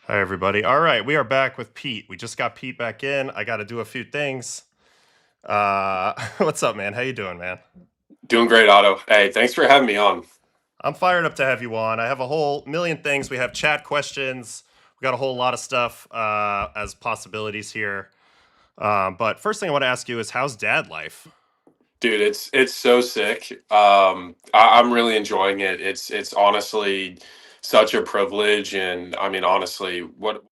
Hi, everybody. All right, we are back with Pete. We just got Pete back in. I got to do a few things. What's up, man? How you doing, man? Doing great, Otto. Hey, thanks for having me on. I'm fired up to have you on. I have a whole million things. We have chat questions. We got a whole lot of stuff as possibilities here. But first thing I want to ask you is, how's dad life? Dude, it's so sick. I'm really enjoying it. It's honestly such a privilege, and I mean, honestly, what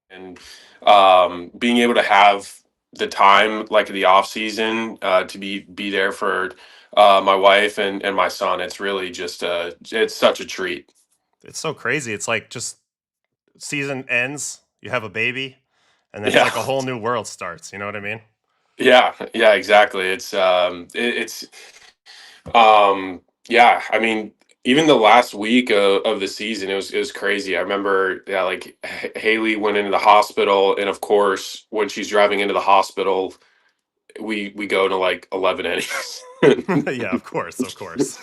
and being able to have the time, like the off season, to be there for my wife and my son. It's really just it's such a treat. It's so crazy. It's like just season ends, you have a baby, and then it's Yeah, like a whole new world starts. You know what I mean? yeah, exactly. It's yeah, I mean, even the last week of the season, it was crazy. I remember, yeah, like Haley went into the hospital, and of course, when she's driving into the hospital, we go to like 11 innings. Yeah, of course, of course.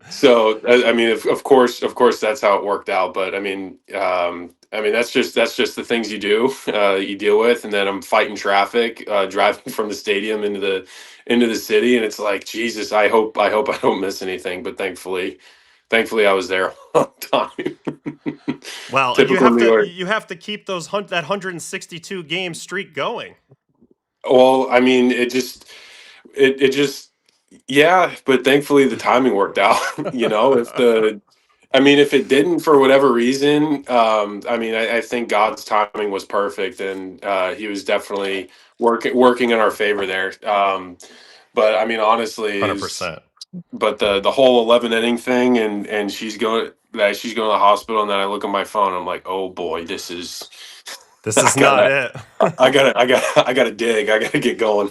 So I mean, of course, that's how it worked out. But I mean, that's just the things you do, you deal with, and then I'm fighting traffic, driving from the stadium into the city, and it's like Jesus. I hope I don't miss anything. But thankfully, I was there on time. Well, you Typical have New to York. you have to keep that 162 game streak going. Well, I mean, it just yeah, but thankfully the timing worked out. If it didn't for whatever reason, I mean, I think God's timing was perfect, and He was definitely working in our favor there. But I mean, honestly, is 100%. but the whole 11 inning thing, and she's going to the hospital, and then I look at my phone, I'm like, oh boy, this is This I is not gotta it. I gotta dig, I gotta get going.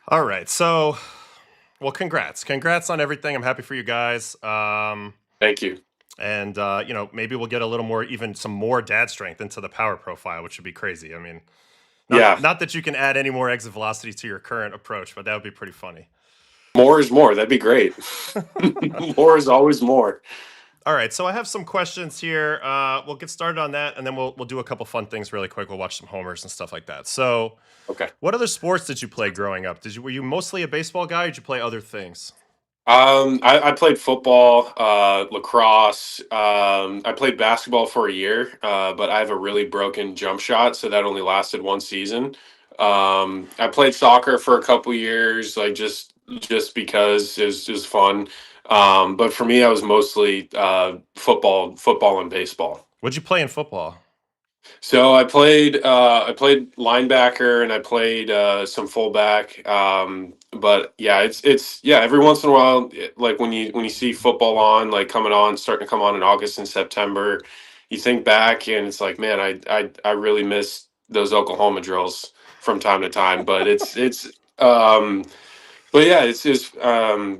All right. So, well, congrats. Congrats on everything. I'm happy for you guys. Thank you. And maybe we'll get a little more, even some more dad strength into the power profile, which would be crazy. I mean, not Yeah, not that you can add any more exit velocity to your current approach, but that would be pretty funny. more is more. That'd be great. More is always more. All right, so I have some questions here. We'll get started on that, and then we'll do a couple fun things really quick. We'll watch some homers and stuff like that. So, Okay. what other sports did you play growing up? Were you mostly a baseball guy, or did you play other things? I played football, lacrosse. I played basketball for a year, but I have a really broken jump shot, so that only lasted one season. I played soccer for a couple years, like just because it was fun. But for me, I was mostly football, and baseball. What'd you play in football? So I played linebacker, and I played some fullback. But yeah, it's yeah. Every once in a while, like when you see football on, like coming on, starting to come on in August and September, you think back and it's like, man, I really miss those Oklahoma drills from time to time. But yeah,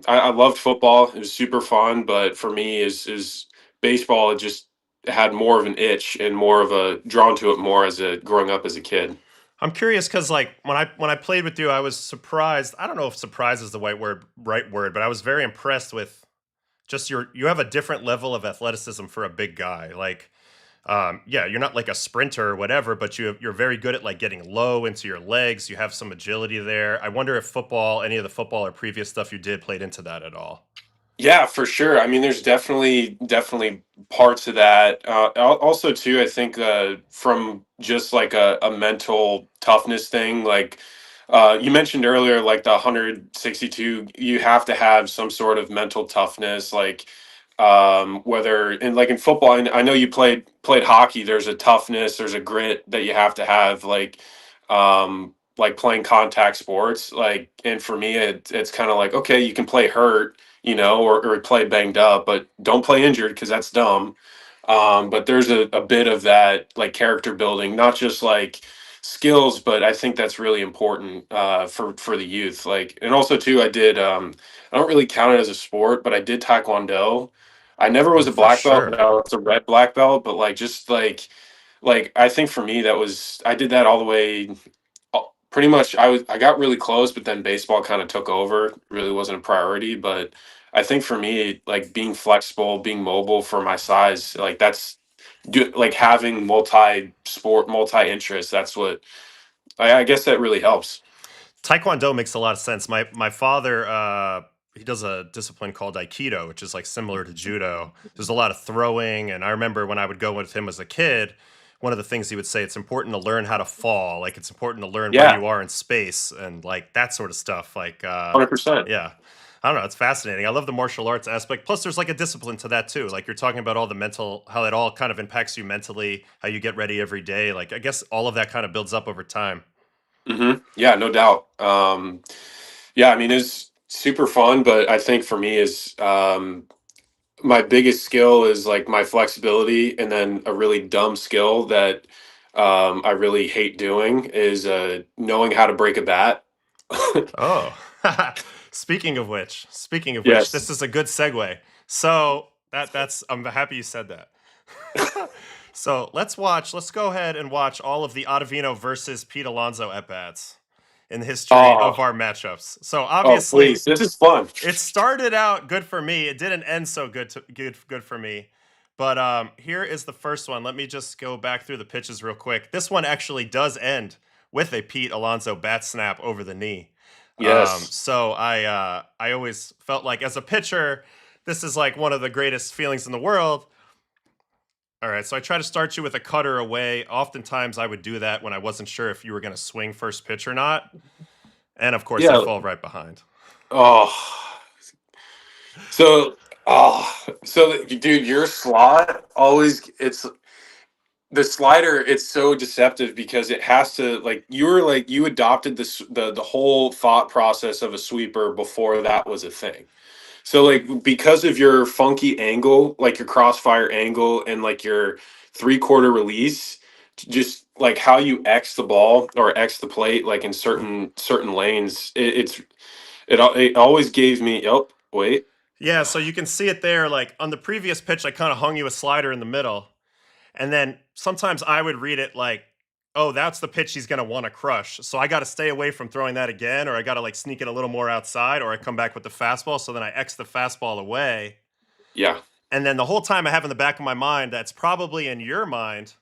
I loved football. It was super fun, but for me is baseball. It just had more of an itch and more of a drawn to it more as a growing up as a kid. I'm curious because like when I played with you, I was surprised. I don't know if surprise is the right word, but I was very impressed with just you have a different level of athleticism for a big guy. Like, yeah, you're not like a sprinter or whatever, but you're very good at like getting low into your legs. You have some agility there. I wonder if any of the football or previous stuff you did played into that at all. Yeah, for sure. I mean, there's definitely parts of that. Also, too, I think from just like a mental toughness thing, like you mentioned earlier, like the 162, you have to have some sort of mental toughness, like whether in like in football. I know you played hockey. There's a toughness, there's a grit that you have to have, like playing contact sports. Like, and for me, it's kind of like, okay, you can play hurt, or play banged up, but don't play injured because that's dumb. But there's a bit of that like character building, not just like skills, but I think that's really important for the youth. Like, and also too, I don't really count it as a sport, but I did Taekwondo. I never Oh, was a for black belt, but sure. I was a red black belt. But like just like I think for me that was I did that all the way pretty much. I got really close, but then baseball kind of took over. Really wasn't a priority, but I think for me, like being flexible, being mobile for my size, like like having multi interests. That's what I guess that really helps. Taekwondo makes a lot of sense. My father, he does a discipline called Aikido, which is like similar to judo. There's a lot of throwing, and I remember when I would go with him as a kid, one of the things he would say, it's important to learn how to fall. Like it's important to learn where Yeah, you are in space and like that sort of stuff. Like, 100%. yeah, I don't know. It's fascinating. I love the martial arts aspect. Plus, there's like a discipline to that too. Like you're talking about all the mental, how it all kind of impacts you mentally, how you get ready every day. Like I guess all of that kind of builds up over time. Yeah, no doubt. Yeah, I mean, it's super fun, but I think for me is my biggest skill is like my flexibility, and then a really dumb skill that I really hate doing is knowing how to break a bat. Oh, speaking of which, this Yes. is a good segue. So that's I'm happy you said that. So let's go ahead and watch all of the Ottavino versus Pete Alonso at bats in the history Oh, of our matchups. So oh, obviously, please, this is fun. it started out good for me. It didn't end so good for me. But here is the first one. Let me just go back through the pitches real quick. This one actually does end with a Pete Alonso bat snap over the knee. Yes. So I always felt like as a pitcher, this is like one of the greatest feelings in the world. All right, so I try to start you with a cutter away. Oftentimes I would do that when I wasn't sure if you were going to swing first pitch or not. And of course, I Yeah. fall right behind. Oh, so so dude, your slot always it's the slider. It's so deceptive because it has to like you adopted the whole thought process of a sweeper before that was a thing. So like because of your funky angle, like your crossfire angle and like your 3/4 release, just like how you X the ball or X the plate, like in certain lanes, it always gave me. Oh wait, Yeah, so you can see it there. Like on the previous pitch, I kind of hung you a slider in the middle. And then sometimes I would read it like, oh, that's the pitch he's going to want to crush. So I got to stay away from throwing that again, or I got to like sneak it a little more outside, or I come back with the fastball. So then I X the fastball away. yeah, And then the whole time I have in the back of my mind, that's probably in your mind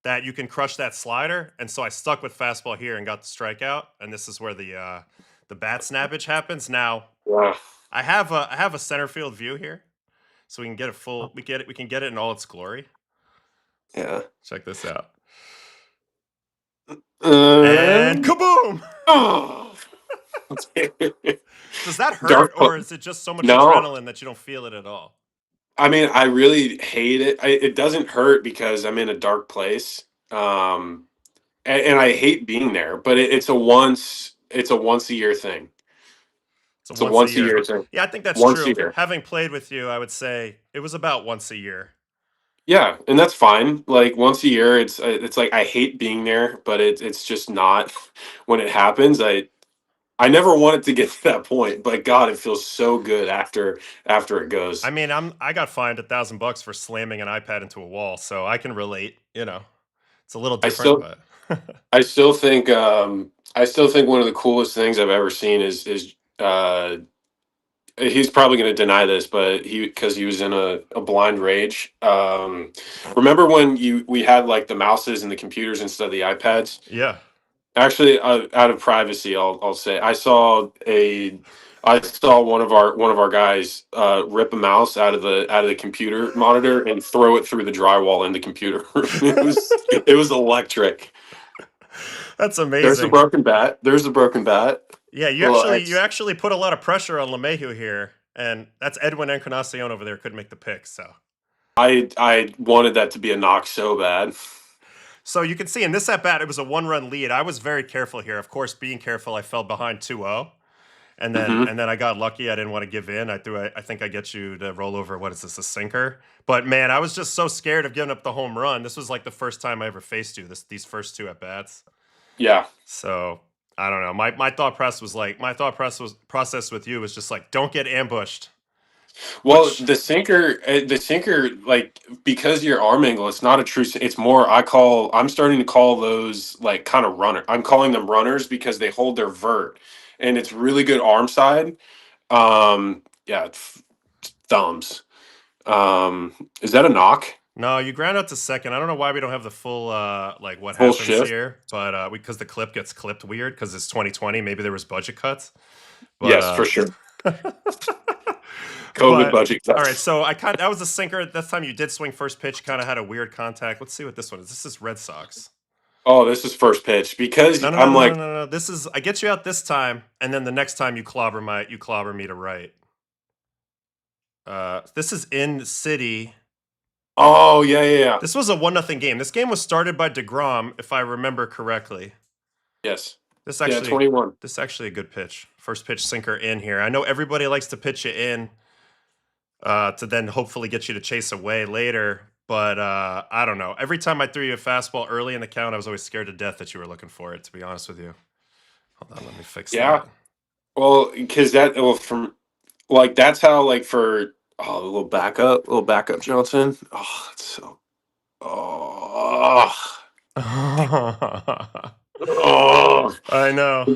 that you can crush that slider. And so I stuck with fastball here and got the strikeout. And this is where the bat snappage happens. Now yeah, I have a center field view here, so we can get a full we can get it in all its glory. yeah. Check this out. And Um, kaboom! oh. Does that hurt, Dark. or is it just so much No, adrenaline that you don't feel it at all? I mean I really hate it. It doesn't hurt because I'm in a dark place. And I hate being there, but it's a once a year thing. It's a It's a once a once a year. year thing. Yeah, I think that's Once a true. year. Having played with you, I would say it was about once a year. Yeah, and that's fine. Like once a year, it's like I hate being there, but it's just not when it happens. I never want it to get to that point, but God, it feels so good after it I goes. mean, I got fined $1,000 for slamming an iPad into a wall, so I can relate. It's a little I different, still but I still think one of the coolest things I've ever seen is he's probably going to deny this, but because he was in a blind rage. Remember when we had like the mouses and the computers instead of the iPads? yeah. Actually, out of privacy, I'll say I saw one of our guys rip a mouse out of the computer monitor and throw it through the drywall in the computer room. It was electric. That's There's a amazing. broken bat. There's a broken bat. Yeah, you Well, actually you actually put a lot of pressure on LeMahieu here, and that's Edwin Encarnacion over there couldn't make the pick. I wanted that to be a knock so bad. So you can see in this at bat, it was a 1-run lead. I was very careful here. Of course, being careful, I fell behind 2-0. And then Hmm. and then I got lucky. I didn't want to give in. I think I get you to roll over. What is this? A sinker? But man, I was just so scared of giving up the home run. This was like the first time I ever faced you. These first two at bats. Yeah. So I don't know. My thought process with you was just like, don't get ambushed. Well, Which the sinker, like because your arm angle, it's not a true. It's more. I'm starting to call those like kind of runner. I'm calling them runners because they hold their vert, and it's really good arm side. Yeah, thumbs. Is that a knock? No, you ground out to second. I don't know why we don't have the full like what Full happens shift. here, but because the clip gets clipped weird because it's 2020. Maybe there was budget cuts, but Yes, for sure. COVID but budget all right. cuts. So that was a sinker. This time you did swing first pitch. Kind of had a weird contact. Let's see what this one is. This is Red Sox. Oh, this is first pitch because No, no, no, I'm no, no, like, no, no. This is I get you out this time, and then the next time you clobber me to right. This is in City. oh yeah, yeah, yeah. This was a 1-0 game. This game was started by DeGrom, if I remember correctly. Yes. This Yeah, actually 21. this actually a good pitch. First pitch sinker in here. I know everybody likes to pitch it in to then hopefully get you to chase away later. But I don't know. Every time I threw you a fastball early in the count, I was always scared to death that you were looking for it, to be honest with you. Hold on, let me fix Yeah. that. Well, because that well from like that's how like for a little backup Johnson. Oh, that's so oh, oh, I know.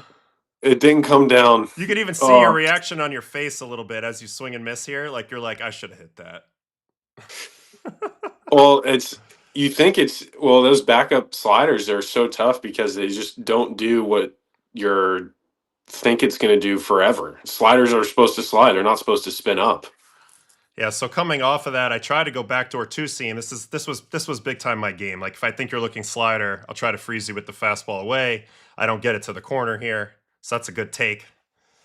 it didn't come down. You could even see your Oh, reaction on your face a little bit as you swing and miss here. Like you're like, I should have hit that. well, you think it's well those backup sliders are so tough because they just don't do what you're think it's going to do forever. Sliders are supposed to slide; they're not supposed to spin up. Yeah, so coming off of that, I try to go backdoor two seam. This was big time my game. Like if I think you're looking slider, I'll try to freeze you with the fastball away. I don't get it to the corner here, so that's a good take.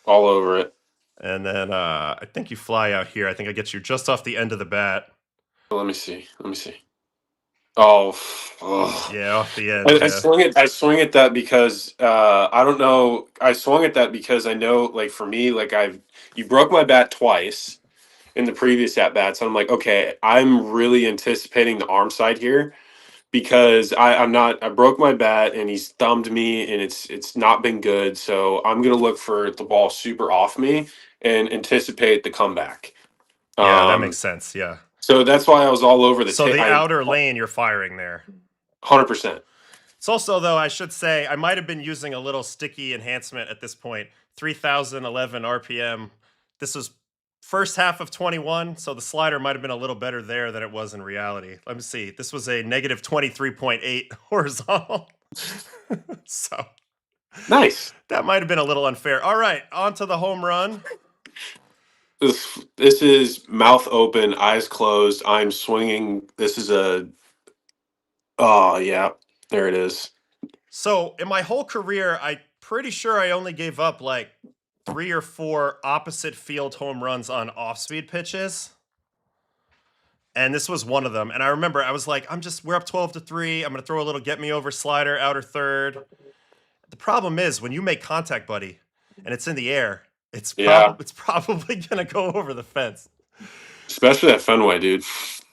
All over it. And then I think you fly out here. I think I get you just off the end of the bat. Let me see. Let me see. Oh, ugh. Yeah, off the end. I Yeah, swing it. I swing at that because I don't know. I swung at that because I know, like for me, like you broke my bat twice in the previous at bats. I'm like, okay, I'm really anticipating the arm side here because I'm not. I broke my bat and he's thumbed me and it's not been good. So I'm gonna look for the ball super off me and anticipate the comeback. yeah, that makes Um, sense. Yeah. so that's why I was all over the So tape. the I outer lane, you're firing there. 100%. It's also, though, I should say, I might have been using a little sticky enhancement at this point. 3011 RPM. This was first half of 21, so the slider might have been a little better there than it was in reality. Let me see. This was a negative 23.8 horizontal. So Nice. that might have been a little unfair. All right, on to the home run. This is mouth open, eyes closed. I'm swinging. This is a. Oh yeah, there it is. So in my whole career, I'm pretty sure I only gave up like 3 or 4 opposite field home runs on off-speed pitches. And this was one of them. And I remember I was like, we're up 12-3. I'm going to throw a little get me over slider, outer third. The problem is when you make contact, buddy, and it's in the air, it's Yeah, probably going to go over the fence. especially at Fenway, dude.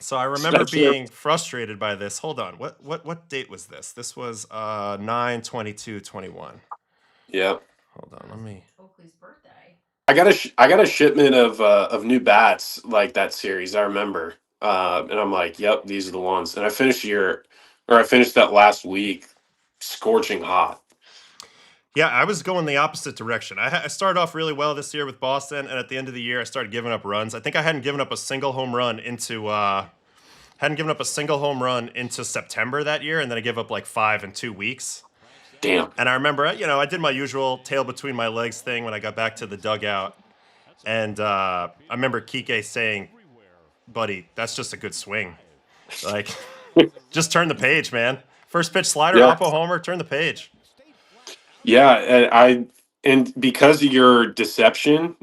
So I remember Especially. being frustrated by this. Hold on. What date was this? This was 9/22/21. Yeah, Hold on. Let me Oakley's birthday. I got a shipment of new bats like that series. I remember, and I'm like, yep, these are the ones. And I finished that last week, scorching hot. Yeah, I was going the opposite direction. I started off really well this year with Boston, and at the end of the year, I started giving up runs. I think I hadn't given up a single home run into September that year, and then I gave up like 5 in 2 weeks. Damn. And I remember, I did my usual tail between my legs thing when I got back to the dugout, and I remember Kike saying, "Buddy, that's just a good swing. Like, just turn the page, man. First pitch slider, Yeah. oppo homer, turn the page." Yeah, and because of your deception,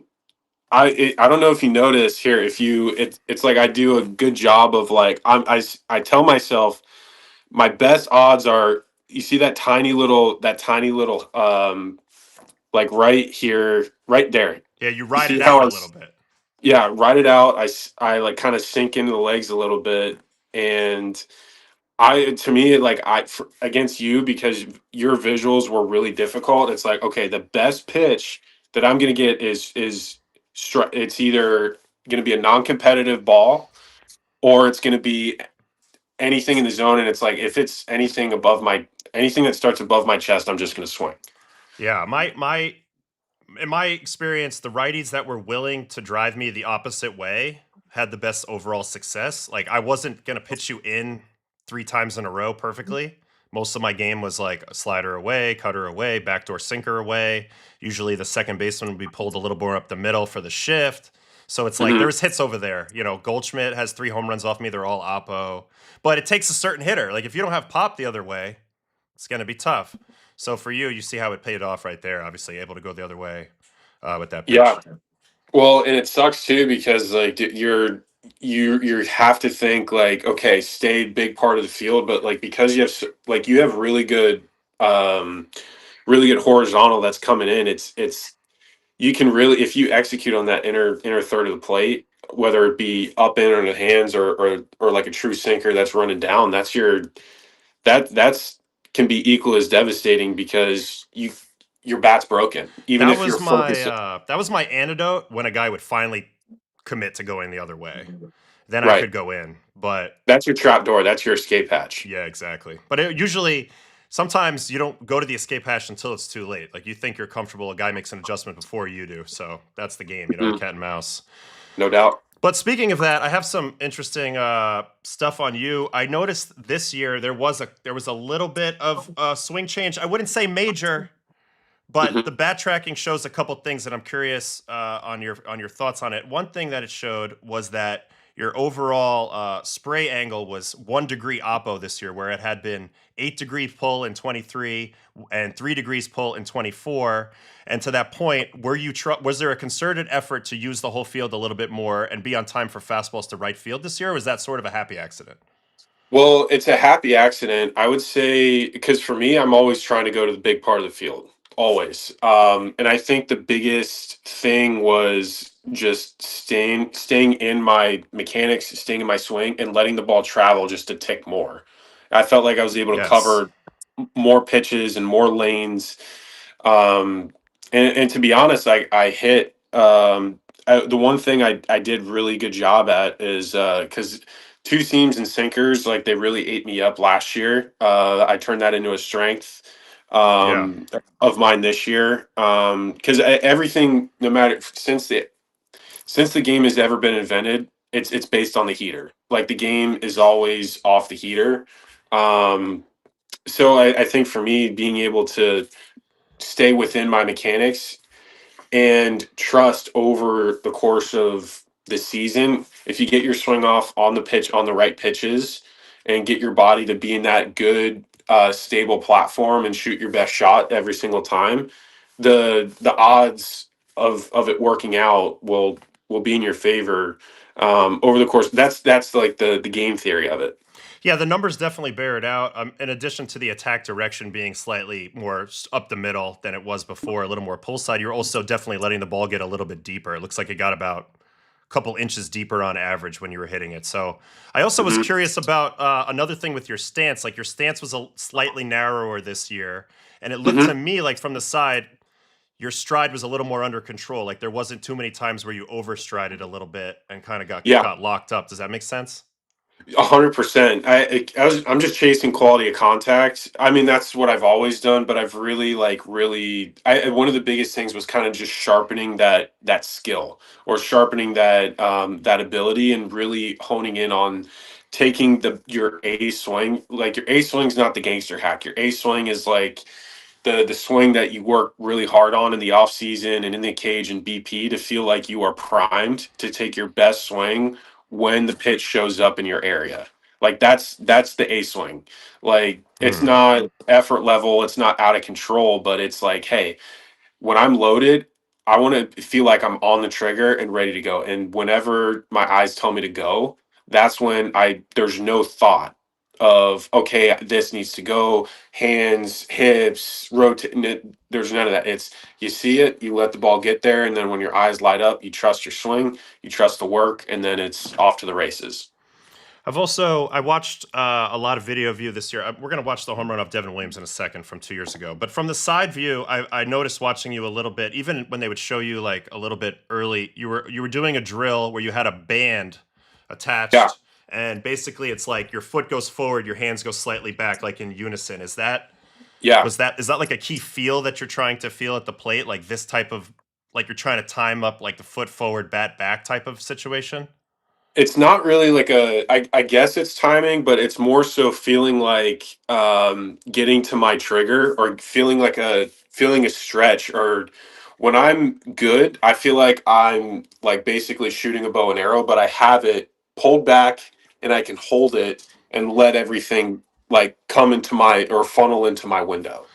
I don't know if you notice here if you it's like I do a good job of like I tell myself my best odds are you see that tiny little like right here right there. Yeah, you You ride see it how out a little bit. yeah, write it out. I like kind of sink into the legs a little bit and I to me like against you because your visuals were really difficult. It's like okay, the best pitch that I'm gonna get it's either gonna be a non-competitive ball or it's gonna be anything in the zone. And it's like if it's anything that starts above my chest, I'm just gonna swing. Yeah, in my experience, the righties that were willing to drive me the opposite way had the best overall success. Like I wasn't gonna pitch you in 3 times in a row perfectly. Most of my game was like a slider away, cutter away, backdoor sinker away. Usually the second baseman would be pulled a little more up the middle for the shift. So it's like Hmm. there's hits over there. You know, Goldschmidt has 3 home runs off me. They're all oppo. But it takes a certain hitter. Like if you don't have pop the other way, it's gonna be tough. So for you, you see how it paid off right there. Obviously, able to go the other way with that Yeah. pitch. Well, and it sucks too because like you have to think like, okay, stay big part of the field, but like because you have like you have um really good horizontal that's coming in. It's you can really, if you execute on that inner third of the plate, whether it be up in or in the hands or like a true sinker that's running down, that's can be equal as devastating because your bat's broken even if you're focused. That was my antidote when a guy would finally commit to going the other way. Then I Right. could go in. But That's your trap door. That's your escape hatch. yeah, exactly. But usually, sometimes you don't go to the escape hash until it's too late. Like you think you're comfortable, a guy makes an adjustment before you do. So that's the game, the Mhm. cat and mouse. No doubt. But speaking of that, I have some interesting stuff on you. I noticed this year there was a little bit of swing change. I wouldn't say major, but the Mhm. bat tracking shows a couple things that I'm curious on your thoughts on it. One thing that it showed was that your overall spray angle was 1 degree oppo this year, where it had been 8 degree pull in 23 and 3 degrees pull in 24. And to that point, was there a concerted effort to use the whole field a little bit more and be on time for fastballs to right field this year? Or was that sort of a happy accident? Well, it's a happy accident, I would say, because for me, I'm always trying to go to the big part of the field, always. And I think the biggest thing was just staying in my mechanics, staying in my swing, and letting the ball travel just a tick more. I felt like I was able to Yes. cover more pitches and more lanes. Um, and to be honest, I hit the one thing I did really good job at is because two seams and sinkers, like they really ate me up last year. I turned that into a strength Yeah. of mine this year. Because everything, no matter since the game has ever been invented, it's based on the heater. Like the game is always off the heater. Um, so I think for me, being able to stay within my mechanics and trust over the course of the season. If you get your swing off on the pitch on the right pitches and get your body to be in that good stable platform and shoot your best shot every single time, the odds of it working out will be in your favor over the course. That's like the game theory of it. Yeah, the numbers definitely bear it out. In addition to the attack direction being slightly more up the middle than it was before, a little more pull side, you're also definitely letting the ball get a little bit deeper. It looks like it got about a couple inches deeper on average when you were hitting it. So I also was Hmm. curious about another thing with your stance. Like your stance was slightly narrower this year, and it looked to Hmm. me like from the side, your stride was a little more under control. Like there wasn't too many times where you overstrided a little bit and kind of Yeah. got locked up. Does that make sense? 100%. I'm just chasing quality of contact. I mean, that's what I've always done, but I've really one of the biggest things was kind of just sharpening that skill or sharpening that ability and really honing in on taking your A swing. Like your A swing's not the gangster hack. Your A swing is like the swing that you work really hard on in the off season and in the cage and BP to feel like you are primed to take your best swing when the pitch shows up in your area. Like that's the A swing. Like it's Hmm. not effort level, it's not out of control, but it's like, hey, when I'm loaded, I want to feel like I'm on the trigger and ready to go. And whenever my eyes tell me to go, that's when there's no thought of okay, this needs to go, hands, hips, rotate. There's none of that. It's you see it, you let the ball get there, and then when your eyes light up, you trust your swing, you trust the work, and then it's off to the races. I watched a lot of video of you this year. We're gonna watch the home run of Devin Williams in a second from 2 years ago. But from the side view, I noticed watching you a little bit. Even when they would show you like a little bit early, you were doing a drill where you had a band Yeah, attached, and basically it's like your foot goes forward, your hands go slightly back, like in unison. yeah. Is that like a key feel that you're trying to feel at the plate, like this type of like you're trying to time up like the foot forward, bat back type of situation? It's not really like I guess it's timing, but it's more so feeling like getting to my trigger or feeling a stretch or when I'm good, I feel like I'm like basically shooting a bow and arrow, but I have it pulled back and I can hold it and let everything like come into my or funnel into my window.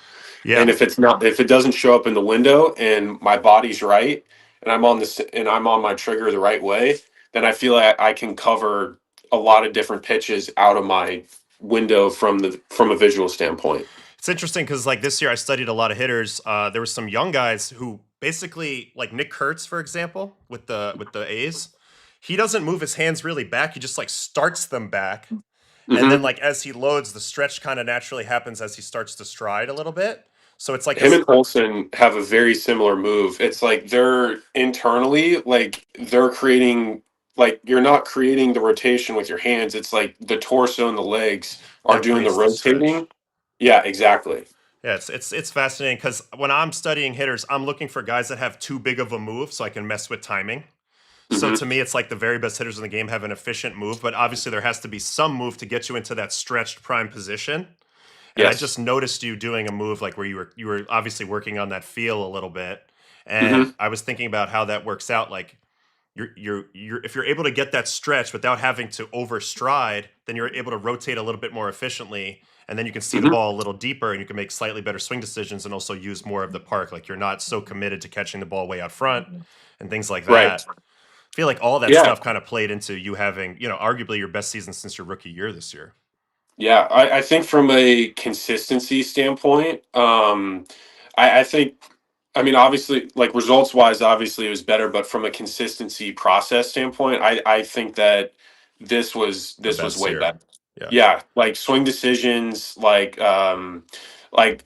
And Yeah. if it doesn't show up in the window and my body's right and I'm on my trigger the right way, then I feel like I can cover a lot of different pitches out of my window from a visual standpoint. It's interesting because like this year I studied a lot of hitters. There were some young guys who basically like Nick Kurtz, for example, with the A's. He doesn't move his hands really back. He just like starts them back. And then Hmm. like as he loads, the stretch kind of naturally happens as he starts to stride a little bit. So it's like Him this. and Olsen have a very similar move. It's like they're internally like they're creating like you're not creating the rotation with your hands. It's like the torso and the legs are That doing the creates the stretch. rotating. Yeah, exactly. Yeah, it's fascinating because when I'm studying hitters, I'm looking for guys that have too big of a move so I can mess with timing. So Hmm. to me, it's like the very best hitters in the game have an efficient move, but obviously there has to be some move to get you into that stretched prime position. And I Yes. just noticed you doing a move like where you were obviously working on that feel a little bit. And Hmm. I was thinking about how that works out. Like you're if you're able to get that stretch without having to overstride, then you're able to rotate a little bit more efficiently. And then you can see the Hmm. ball a little deeper and you can make slightly better swing decisions and also use more of the park. Like you're not so committed to catching the ball way out front and things like Right. that. I feel like all that Yeah. stuff kind of played into you having, arguably your best season since your rookie year this year. Yeah, I think from a consistency standpoint, I think, I mean, obviously, like results wise, obviously it was better, but from a consistency process standpoint, I think that The this was best way year. better. Yeah. Yeah, like swing decisions, like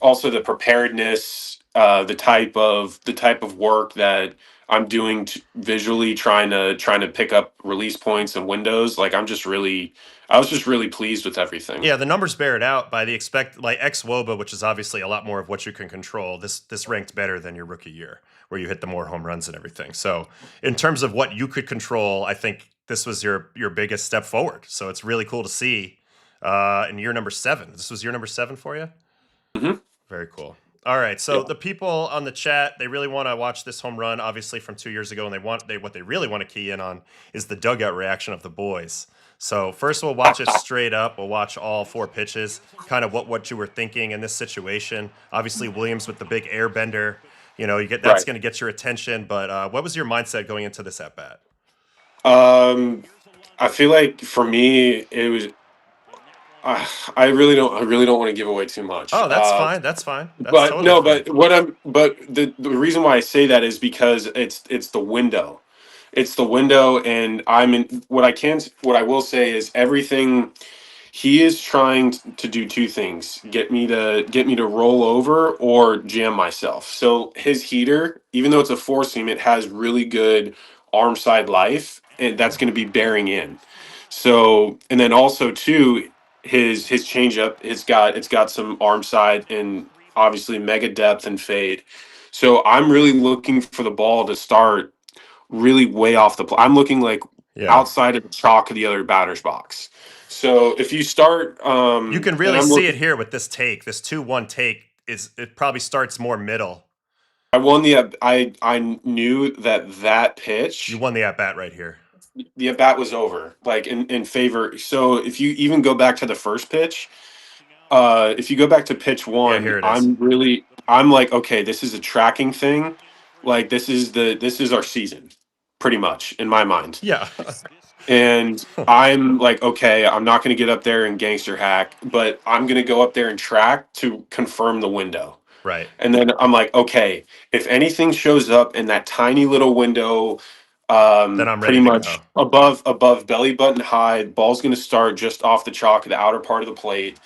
also the preparedness, the type of work that I'm doing visually, trying to pick up release points and windows. Like I was just really pleased with everything. Yeah, the numbers bear it out by the expect like ex Woba, which is obviously a lot more of what you can control. This ranked better than your rookie year, where you hit the more home runs and everything. So in terms of what you could control, I think this was your biggest step forward. So it's really cool to see in year number 7. This was year number 7 for you. Hmm. Very cool. All right, Yeah. so the people on the chat, they really want to watch this home run, obviously from 2 years ago, and they what they really want to key in on is the dugout reaction of the boys. So first, we'll watch it straight up. We'll watch all 4 pitches, kind of what you were thinking in this situation. Obviously, Williams with the big air bender, you get that's Right. going to get your attention. But what was your mindset going into this at bat? Um, I feel like for me, it was. I really don't want to give away too much. Oh, that's fine. That's fine. That's But totally no, fine. but the reason why I say that is because it's the window. It's the window, and I'm in. What I will say is everything. He is trying to do two things: get me to roll over or jam myself. So his heater, even though it's a four seam, it has really good arm side life, and that's going to be bearing in. So and then also too, his changeup, it's got some arm side and obviously mega depth and fade. So I'm really looking for the ball to start really way off the I'm looking like Yeah. outside of the chalk of the other batter's box. So if you start, You can and really I'm see it looking, here with this take. This 2-1 take is it probably starts more middle. I won the, I knew that You pitch, won the at bat right here. the at bat was over, like in favor. So if you even go back to the first pitch, if you go back to pitch Yeah, one, here it is. I'm like, okay, this is a tracking thing. Like this is our season, pretty much in my mind. Yeah. And I'm like, okay, I'm not going to get up there and gangster hack, but I'm going to go up there and track to confirm the window. Right. And then I'm like, okay, if anything shows up in that tiny little window, Then I'm pretty ready to much go. above belly button high, ball's going to start just off the chalk of the outer part of the plate,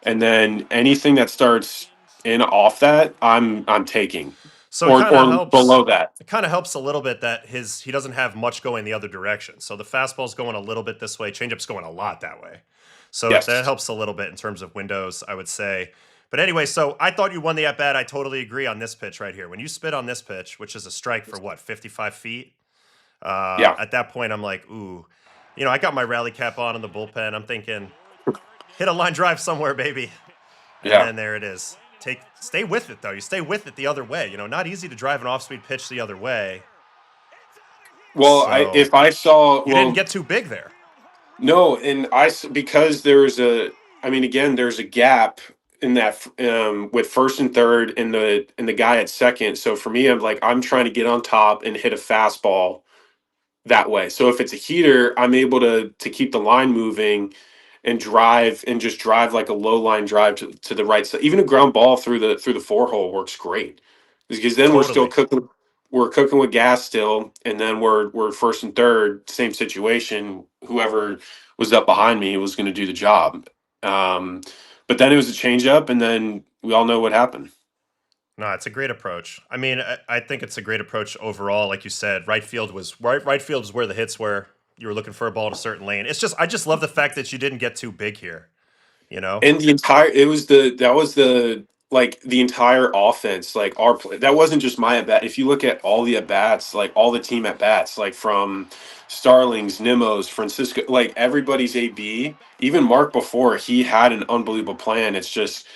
and then anything that starts in off that, I'm taking, So it kind of or helps. below that. It kind of helps a little bit that he doesn't have much going the other direction. So the fastball's going a little bit this way, changeup's going a lot that way. So that Yes. helps a little bit in terms of windows, I would say. But anyway, so I thought you won the at bat. I totally agree on this pitch right here. When you spit on this pitch, which is a strike for what, 55 feet? Yeah. At that point, I'm like, ooh. I got my rally cap on in the bullpen. I'm thinking, hit a line drive somewhere, baby. And Yeah. then there it is. Stay with it though. You stay with it the other way. Not easy to drive an off-speed pitch the other way. Well, So if I saw, you didn't well, get too big there. no, and because there's I mean, again, there's a gap in that with first and third and the guy at second. So for me, I'm trying to get on top and hit a fastball that way. So if it's a heater, I'm able to keep the line moving and just drive like a low line drive to the right side. Even a ground ball through the four hole works great because then Totally. we're cooking with gas still, and then we're first and third, same situation. Whoever was up behind me was going to do the job. Um, but then it was a change up, and then we all know what happened. No, it's a great approach. I mean, I think it's a great approach overall. Like you said, right field was where the hits were. You were looking for a ball in a certain lane. I just love the fact that you didn't get too big here. You know? And the entire it was the that was the like the entire offense, like our play. That wasn't just my at bat. If you look at all the at bats, like all the team at bats, like from Starlings, Nimos, Francisco, like everybody's AB, even Mark before, he had an unbelievable plan. It's just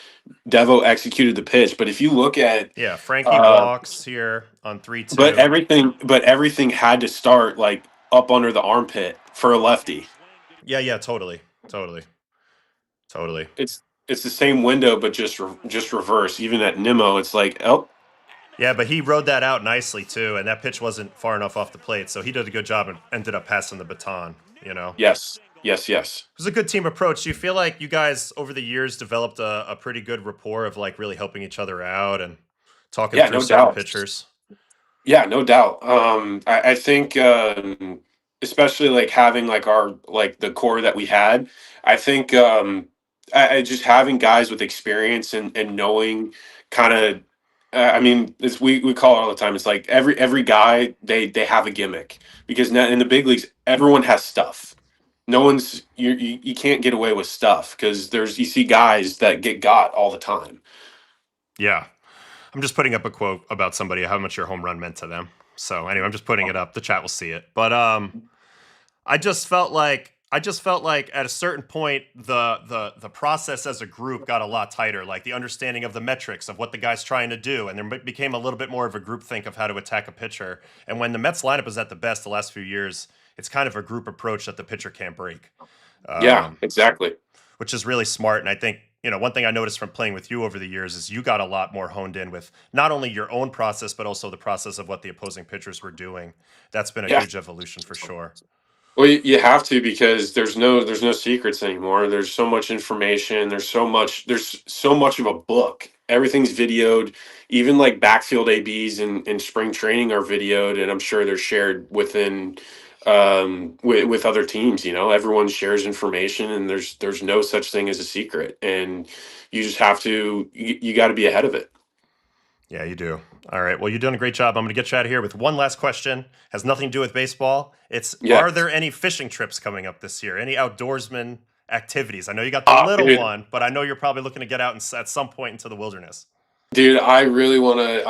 Devo executed the pitch. But if you look at Yeah, Frankie uh walks here on but 3-2. everything had to start like up under the armpit for a lefty. Yeah, yeah, totally, totally, totally. It's the same window, but just reverse. Even at Nimmo, it's like, oh, Yeah, but he rode that out nicely too, and that pitch wasn't far enough off the plate, so he did a good job and ended up passing the baton. yes, yes, yes. It was a good team approach. Do you feel like you guys over the years developed a pretty good rapport of like really helping each other out and talking Yeah, through no certain doubt. pitchers? Yeah, no doubt. I think especially like having like our like the core that we had, I think I just having guys with experience and knowing kind of I mean, it's we call it all the time. It's like every guy they have a gimmick because now in the big leagues everyone has stuff. No one's you can't get away with stuff because you see guys that get got all the time. Yeah. I'm just putting up a quote about somebody how much your home run meant to them. So anyway, I'm just putting it up. The chat will see it. But I just felt like at a certain point the process as a group got a lot tighter. Like the understanding of the metrics of what the guy's trying to do, and there became a little bit more of a group think of how to attack a pitcher. And when the Mets lineup is at the best the last few years, it's kind of a group approach that the pitcher can't break, Yeah, um, exactly. which is really smart. And I think one thing I noticed from playing with you over the years is you got a lot more honed in with not only your own process but also the process of what the opposing pitchers were doing. That's been a Yeah. huge evolution for sure. Well, you have to because there's no secrets anymore. There's so much information. There's so much of a book. Everything's videoed. Even like backfield ABs in spring training are videoed, and I'm sure they're shared within with other teams. Everyone shares information, and there's no such thing as a secret. And you just have to you got to be ahead of it. Yeah, you do. All right. Well, you're doing a great job. I'm going to get you out of here with one last question. Has nothing to do with baseball. It's Yeah. Are there any fishing trips coming up this year? Any outdoorsman activities? I know you got the Ah, little dude. one, but I know you're probably looking to get out at some point into the wilderness. Dude, I really want to.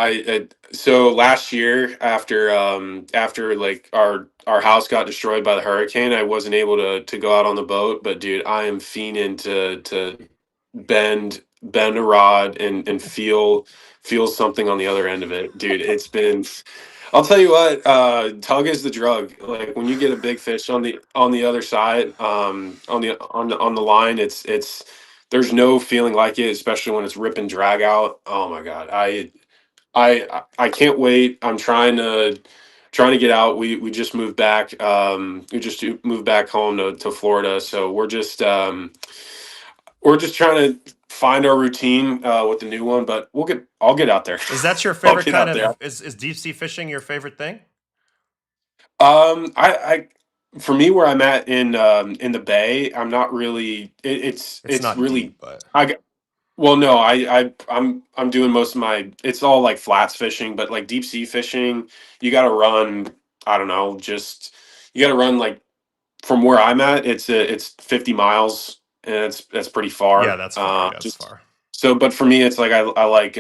So last year, after like our house got destroyed by the hurricane, I wasn't able to go out on the boat. But dude, I am fiending to bend a rod and feel something on the other end of it, dude. It's been. I'll tell you what, tug is the drug. Like when you get a big fish on the other side, on the line, it's there's no feeling like it, especially when it's rip and drag out. Oh my god, I can't wait. I'm trying to get out. We just moved back. We just moved back home to Florida, so we're just trying to find our routine with the new one. But I'll get out there. Is that your I'll favorite get kind out there. of is deep sea fishing your favorite thing? I for me where I'm at in the Bay, I'm not really. It's It's not really. deep, but Well, no, I'm doing most of my. It's all like flats fishing, but like deep sea fishing, you got to run. I don't know, just you got to run like from where I'm at. It's 50 miles, and that's pretty yeah, far. that's far. Yeah, it's Just far. so, but for me, it's like I like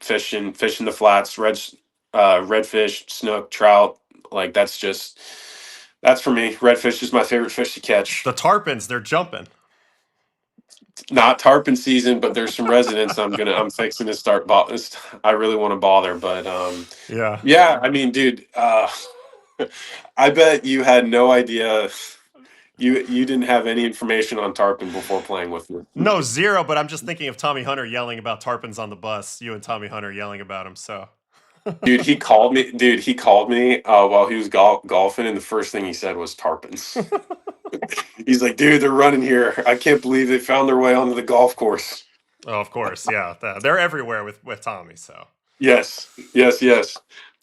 fishing the flats, redfish, snook, trout. Like that's just That's for me. Redfish is my favorite fish to catch. The tarpons, they're jumping. Not tarpon season, but there's some residents I'm fixing to start. I really want to bother, but Yeah. yeah. I mean, dude, I bet you had no idea. You didn't have any information on tarpon before playing with me. No, zero, but I'm just thinking of Tommy Hunter yelling about tarpons on the bus. You and Tommy Hunter yelling about him, so. Dude, he called me. Dude, he called me while he was golfing, and the first thing he said was tarpons. He's like, "Dude, they're running here. I can't believe they found their way onto the golf course." Oh, of course, yeah. They're everywhere with Tommy, so. Yes, yes, yes.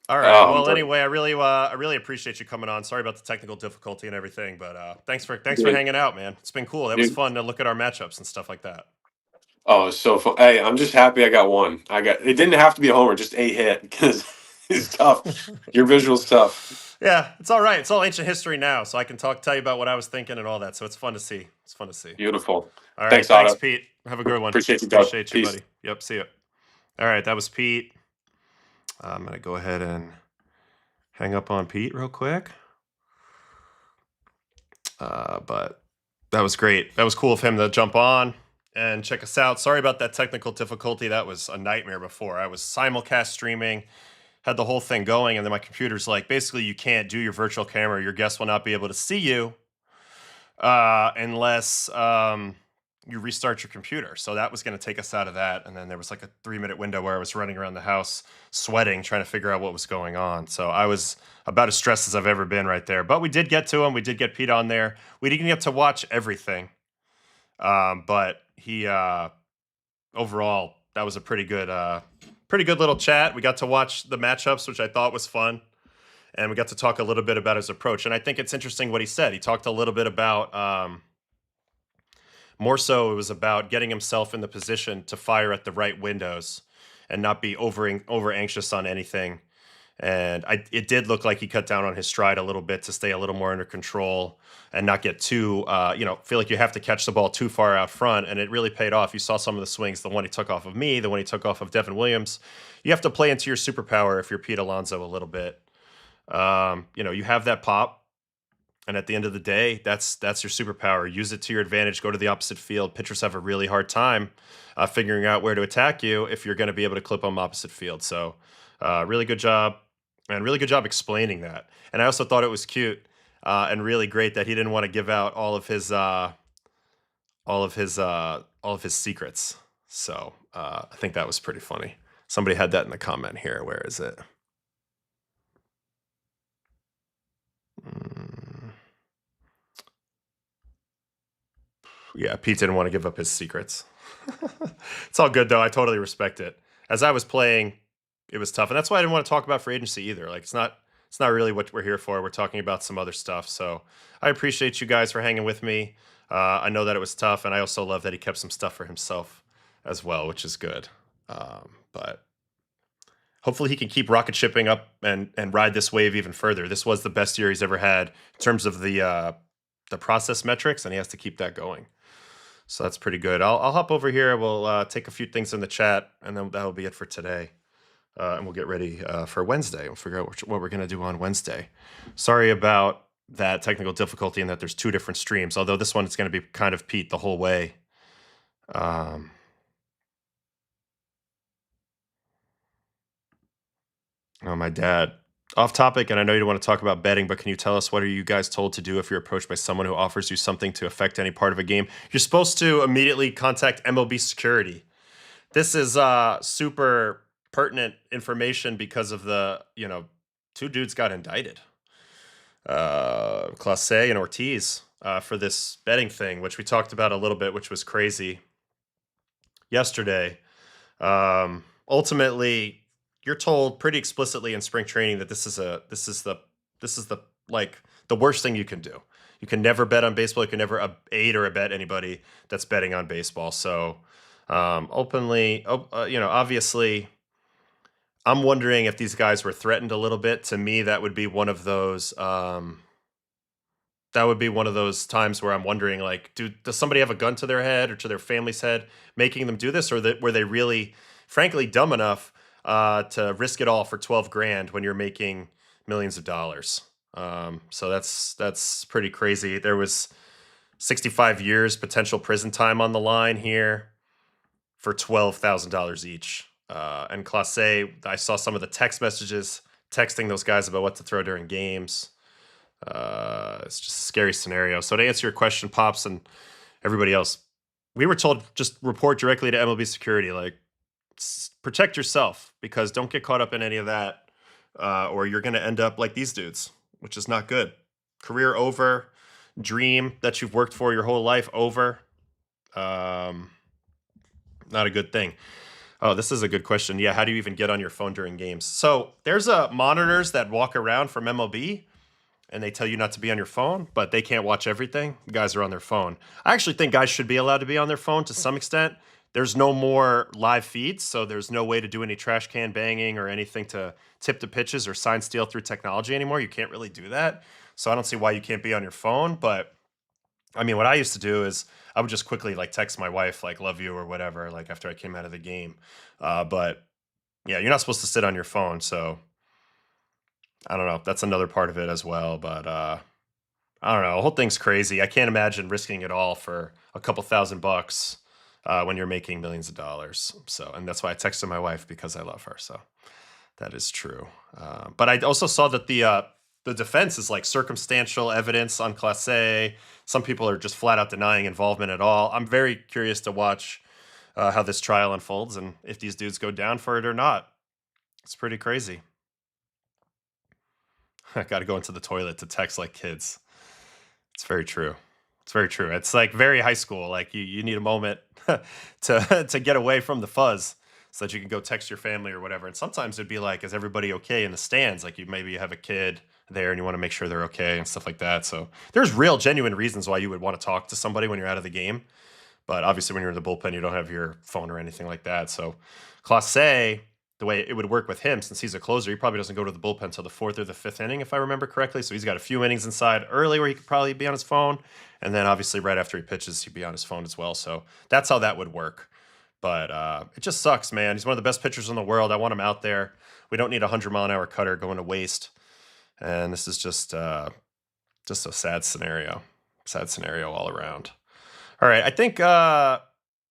All right. Well, But anyway, I really appreciate you coming on. Sorry about the technical difficulty and everything, but thanks for dude, hanging out, man. It's been cool. It was dude, fun to look at our matchups and stuff like that. oh, it's so fun. Hey, I'm just happy I got one. It didn't have to be a homer, just a hit because it's tough. Your visual's tough. Yeah, it's all right. It's all ancient history now, so I can tell you about what I was thinking and all that. So it's fun to see. It's fun to see. Beautiful. All right. Thanks, Thanks, Otto. Pete. Have a good one. Appreciate you, Doug. Appreciate you, Peace. buddy. Yep. See you. All right. That was Pete. I'm going to go ahead and hang up on Pete real quick. But that was great. That was cool of him to jump on and check us out. Sorry about that technical difficulty. That was a nightmare before. I was simulcast streaming, had the whole thing going, and then my computer's like, basically, you can't do your virtual camera. Your guests will not be able to see you unless you restart your computer. So that was going to take us out of that. And then there was like a 3-minute window where I was running around the house sweating, trying to figure out what was going on. So I was about as stressed as I've ever been right there. But we did get to him. We did get Pete on there. We didn't get to watch everything. But he overall, that was a pretty good little chat. We got to watch the matchups, which I thought was fun. And we got to talk a little bit about his approach. And I think it's interesting what he said. He talked a little bit about more so it was about getting himself in the position to fire at the right windows and not be over anxious on anything. And it did look like he cut down on his stride a little bit to stay a little more under control and not get too, feel like you have to catch the ball too far out front. And it really paid off. You saw some of the swings, the one he took off of me, the one he took off of Devin Williams. You have to play into your superpower if you're Pete Alonso a little bit. You have that pop. And at the end of the day, that's your superpower. Use it to your advantage. Go to the opposite field. Pitchers have a really hard time figuring out where to attack you if you're going to be able to clip them opposite field. So, really good job, and really good job explaining that. And I also thought it was cute and really great that he didn't want to give out all of his secrets. So I think that was pretty funny. Somebody had that in the comment here. Where is it? Yeah, Pete didn't want to give up his secrets. It's all good though. I totally respect it. As I was playing, it was tough, and that's why I didn't want to talk about free agency either. Like it's not really what we're here for. We're talking about some other stuff. So I appreciate you guys for hanging with me. I know that it was tough, and I also love that he kept some stuff for himself as well, which is good. But hopefully he can keep rocket shipping up and ride this wave even further. This was the best year he's ever had in terms of the process metrics, and he has to keep that going. So that's pretty good. I'll hop over here. We'll take a few things in the chat, and then that'll be it for today. And we'll get ready for Wednesday. We'll figure out what we're going to do on Wednesday. Sorry about that technical difficulty and that there's 2 different streams, although this one is going to be kind of Pete the whole way. Oh, my dad. Off topic, and I know you don't want to talk about betting, but can you tell us what are you guys told to do if you're approached by someone who offers you something to affect any part of a game? You're supposed to immediately contact MLB security. This is super pertinent information because of the, 2 dudes got indicted. Clase and Ortiz for this betting thing, which we talked about a little bit, which was crazy yesterday. Ultimately, you're told pretty explicitly in spring training that this is the like the worst thing you can do. You can never bet on baseball. You can never aid or abet anybody that's betting on baseball. So obviously, I'm wondering if these guys were threatened a little bit. To me, that would be one of those. That would be one of those times where I'm wondering, like, does somebody have a gun to their head or to their family's head, making them do this, or were they really, frankly, dumb enough to risk it all for 12 grand when you're making millions of dollars? So that's pretty crazy. There was 65 years potential prison time on the line here for $12,000 each. And Classe, I saw some of the text messages texting those guys about what to throw during games. It's just a scary scenario. So to answer your question, Pops and everybody else, we were told just report directly to MLB security, like protect yourself because don't get caught up in any of that, or you're going to end up like these dudes, which is not good. Career over, dream that you've worked for your whole life over. Um, Not a good thing. Oh, this is a good question. Yeah, how do you even get on your phone during games? So there's monitors that walk around from MLB, and they tell you not to be on your phone, but they can't watch everything. Guys are on their phone. I actually think guys should be allowed to be on their phone to some extent. There's no more live feeds, so there's no way to do any trash can banging or anything to tip the pitches or sign steal through technology anymore. You can't really do that. So I don't see why you can't be on your phone, but I mean, what I used to do is I would just quickly like text my wife like "love you" or whatever, like after I came out of the game. But yeah, you're not supposed to sit on your phone, so I don't know. That's another part of it as well. But I don't know. The whole thing's crazy. I can't imagine risking it all for a couple $1,000 when you're making millions of dollars. So, and that's why I texted my wife because I love her. So that is true. But I also saw that the defense is like circumstantial evidence on Class A. Some people are just flat out denying involvement at all. I'm very curious to watch how this trial unfolds and if these dudes go down for it or not. It's pretty crazy. I got to go into the toilet to text like kids. It's very true. It's very true. It's like very high school. Like you need a moment to get away from the fuzz so that you can go text your family or whatever. And sometimes it'd be like, is everybody okay in the stands? Like you have a kid there and you want to make sure they're okay and stuff like that. So there's real genuine reasons why you would want to talk to somebody when you're out of the game. But obviously when you're in the bullpen, you don't have your phone or anything like that. So Clase, the way it would work with him, since he's a closer, he probably doesn't go to the bullpen until the fourth or the fifth inning, if I remember correctly. So he's got a few innings inside early where he could probably be on his phone. And then obviously right after he pitches, he'd be on his phone as well. So that's how that would work. But it just sucks, man. He's one of the best pitchers in the world. I want him out there. We don't need a 100-mile-an-hour cutter going to waste. And this is just a sad scenario. Sad scenario all around. All right, I think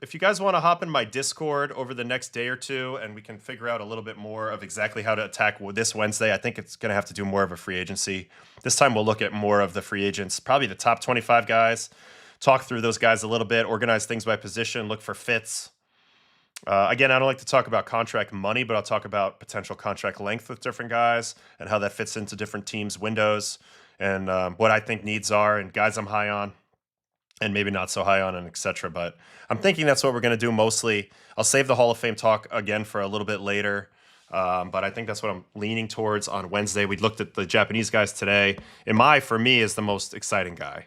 if you guys want to hop in my Discord over the next day or two and we can figure out a little bit more of exactly how to attack this Wednesday, I think it's going to have to do more of a free agency. This time we'll look at more of the free agents, probably the top 25 guys, talk through those guys a little bit, organize things by position, look for fits. Again, I don't like to talk about contract money, but I'll talk about potential contract length with different guys and how that fits into different teams' windows and what I think needs are and guys I'm high on and maybe not so high on and etc. But I'm thinking that's what we're going to do mostly. I'll save the Hall of Fame talk again for a little bit later. But I think that's what I'm leaning towards on Wednesday. We looked at the Japanese guys today. Imai, for me, is the most exciting guy.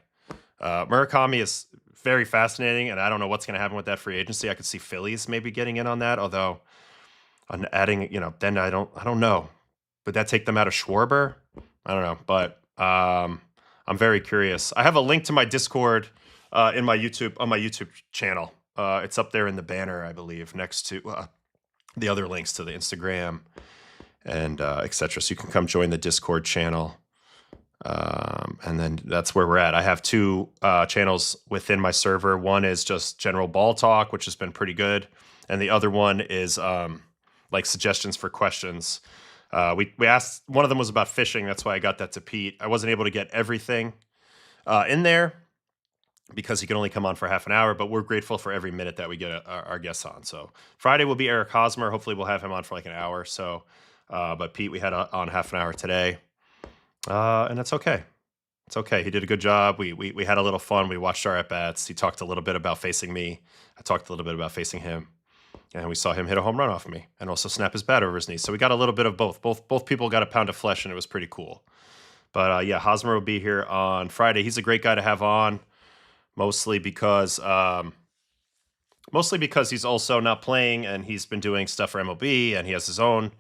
Murakami is very fascinating, and I don't know what's going to happen with that free agency. I could see Phillies maybe getting in on that, although on adding, then I don't know. Would that take them out of Schwarber? I don't know, but I'm very curious. I have a link to my Discord on my YouTube channel. It's up there in the banner, I believe, next to the other links to the Instagram and etc. So you can come join the Discord channel. And then that's where we're at. I have two channels within my server. One is just general ball talk, which has been pretty good. And the other one is like suggestions for questions. We asked, one of them was about fishing. That's why I got that to Pete. I wasn't able to get everything in there because he can only come on for half an hour, but we're grateful for every minute that we get our guests on. So Friday will be Eric Hosmer. Hopefully we'll have him on for like an hour or so. But Pete, we had on half an hour today. And that's okay. It's okay. He did a good job. We had a little fun. We watched our at-bats. He talked a little bit about facing me. I talked a little bit about facing him. And we saw him hit a home run off of me and also snap his bat over his knee. So we got a little bit of both. Both people got a pound of flesh, and it was pretty cool. But yeah, Hosmer will be here on Friday. He's a great guy to have on, mostly because he's also not playing, and he's been doing stuff for MLB, and he has his own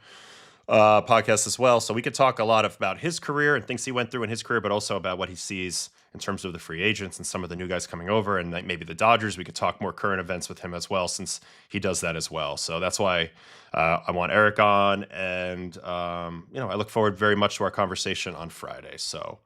podcast as well. So we could talk a lot about his career and things he went through in his career, but also about what he sees in terms of the free agents and some of the new guys coming over, and like maybe the Dodgers. We could talk more current events with him as well, since he does that as well. So that's why I want Eric on, and I look forward very much to our conversation on Friday. So.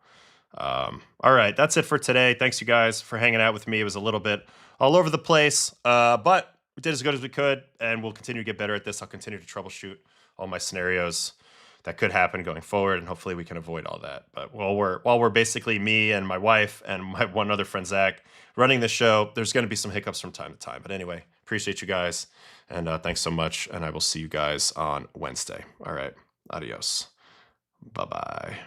All right, that's it for today. Thanks, you guys, for hanging out with me. It was a little bit all over the place, but we did as good as we could, and we'll continue to get better at this. I'll continue to troubleshoot all my scenarios that could happen going forward, and hopefully we can avoid all that. But while we're basically me and my wife and my one other friend Zach running the show, there's going to be some hiccups from time to time. But anyway, appreciate you guys, and thanks so much. And I will see you guys on Wednesday. All right, adios, bye bye.